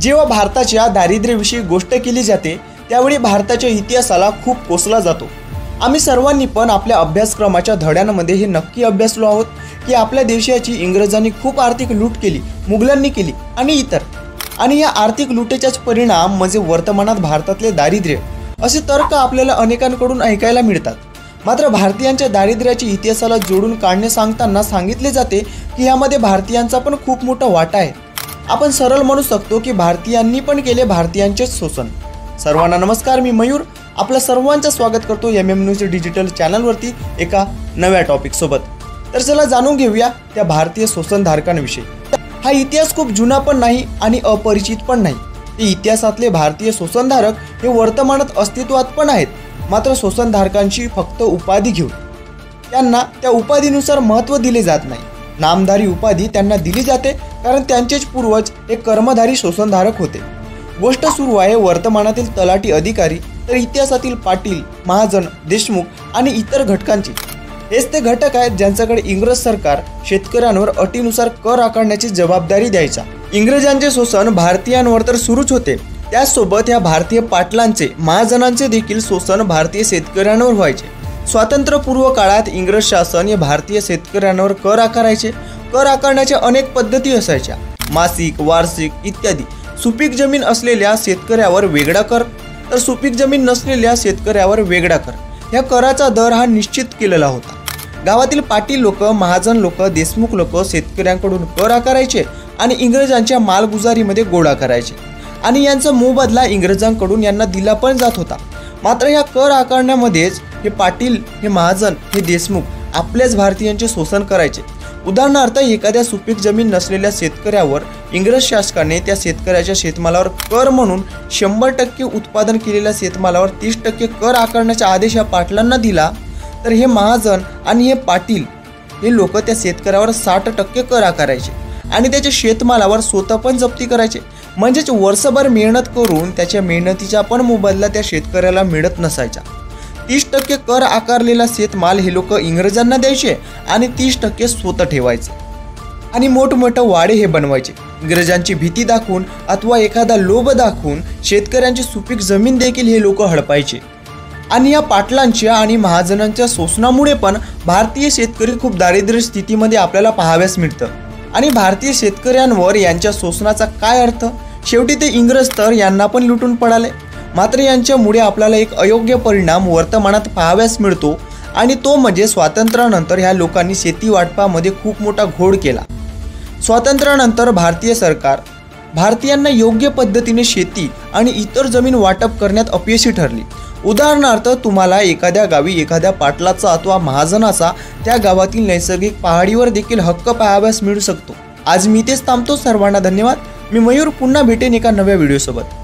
जेव्हा भारताच्या दारिद्र्याविषयी गोष्ट केली जाते त्यावेळी भारताच्या इतिहासाला खूप कोसला जातो। आम्ही सर्वांनी पण आपल्या अभ्यासक्रमाच्या धड्यांमध्ये हे नक्की अभ्यासलो आहोत की आपल्या देशाची इंग्रजांनी खूप आर्थिक लूट केली, मुघलांनी केली आणि इतर, आणि या आर्थिक लुटेचाच परिणाम म्हणजे वर्तमानात भारतातले दारिद्र्य असे तर्क आपल्याला अनेकांकडून ऐकायला मिळतात। मात्र भारतीयांच्या दारिद्र्याची इतिहासाला जोडून काढणे सांगताना सांगितले जाते की यामध्ये भारतीयांचा पण खूप मोठा वाटा आहे। आपण सरळ म्हणू शकतो की भारतीयांनी पण केले भारतीयांचे शोषण। सर्वांना नमस्कार, मी मयूर आपल्या सर्वांचं स्वागत करतो MM न्यूज डिजिटल चॅनलवरती एका नव्या टॉपिक सोबत। तर चला जाणून घेऊया त्या भारतीय शोषणधारकांविषयी। हा इतिहास खूप जुना पण नाही आणि अपरिचित पण नाही। ते इतिहासातले भारतीय शोषणधारक हे वर्तमानात अस्तित्वात पण आहेत, मात्र शोषणधारकांची फक्त उपाधी घेऊन त्यांना त्या उपाधीनुसार महत्त्व दिले जात नाही। नामधारी उपाधी त्यांना दिली जाते कारण त्यांचेच पूर्वज हे कर्मधारी शोषणधारक होते। गोष्ट सुरू आहे वर्तमानातील तलाठी अधिकारी तर इतिहासातील पाटील, महाजन, देशमुख आणि इतर घटकांची। हेच ते घटक आहेत ज्यांच्याकडे इंग्रज सरकार शेतकऱ्यांवर अटीनुसार कर आकारण्याची जबाबदारी द्यायचा। इंग्रजांचे शोषण भारतीयांवर तर सुरूच होते, त्याचसोबत या भारतीय पाटलांचे, महाजनांचे देखील शोषण भारतीय शेतकऱ्यांवर व्हायचे। स्वातंत्र्यपूर्व काळात इंग्रज शासन हे भारतीय शेतकऱ्यांवर कर आकारायचे। कर आकारण्याच्या अनेक पद्धती असायच्या, मासिक, वार्षिक इत्यादी। सुपीक जमीन असलेल्या शेतकऱ्यावर वेगळा कर तर सुपीक जमीन नसलेल्या शेतकऱ्यावर वेगळा कर। या कराचा दर हा निश्चित केलेला होता। गावातील पाटील लोक, महाजन लोक, देशमुख लोक शेतकऱ्यांकडून कर आकारायचे आणि इंग्रजांच्या मालगुजारीमध्ये गोळा करायचे आणि यांचा मोबदला इंग्रजांकडून यांना दिला पण जात होता। मात्र या कर आकारण्यामध्येच हे पाटील, हे महाजन, हे देशमुख आपल्याच भारतीयांचे शोषण करायचे। उदाहरणार्थ एखाद्या सुपीक जमीन नसलेल्या शेतकऱ्यावर इंग्रज शासकाने त्या शेतकऱ्याच्या शेतमालावर कर म्हणून 100% उत्पादन केलेल्या शेतमालावर 30% कर आकारण्याचा आदेश या पाटलांना दिला, तर हे महाजन आणि हे पाटील हे लोक त्या शेतकऱ्यावर 60% कर आकारायचे आणि त्याच्या शेतमालावर स्वतः पण जप्ती करायचे। म्हणजेच वर्षभर मेहनत करून त्याच्या मेहनतीचा पण मोबदला त्या शेतकऱ्याला मिळत नसायचा। 30% कर आकारलेला शेतमाल हे लोक इंग्रजांना द्यायचे आणि 30% स्वतः ठेवायचे आणि मोठमोठे वाडे हे बनवायचे। इंग्रजांची भीती दाखवून अथवा एखादा लोभ दाखवून शेतकऱ्यांची सुपीक जमीन देखील हे लोक हडपायचे। आणि या पाटलांच्या आणि महाजनांच्या शोषणामुळे पण भारतीय शेतकरी खूप दारिद्र्य स्थितीमध्ये आपल्याला पाहाव्यास मिळतं। आणि भारतीय शेतकऱ्यांवर यांच्या शोषणाचा काय अर्थ? शेवटी ते इंग्रज तर यांना पण लुटून पडाले। मात्र यांच्यामुळे आपल्याला एक अयोग्य परिणाम वर्तमानात पाहाव्यास मिळतो आणि तो म्हणजे स्वातंत्र्यानंतर ह्या लोकांनी शेती वाटपामध्ये खूप मोठा घोळ केला। स्वातंत्र्यानंतर भारतीय सरकार भारतीयांना योग्य पद्धतीने शेती आणि इतर जमीन वाटप करण्यात अपयशी ठरली। उदाहरणार्थ तुम्हाला एखाद्या गावी एखाद्या पाटलाचा अथवा महाजनाचा त्या गावातील नैसर्गिक पहाडीवर देखील हक्क पाहाव्यास मिळू शकतो। आज मी इथेच थांबतो। सर्वांना धन्यवाद। मी मयूर पुन्हा भेटेन एका नव्या व्हिडिओसोबत।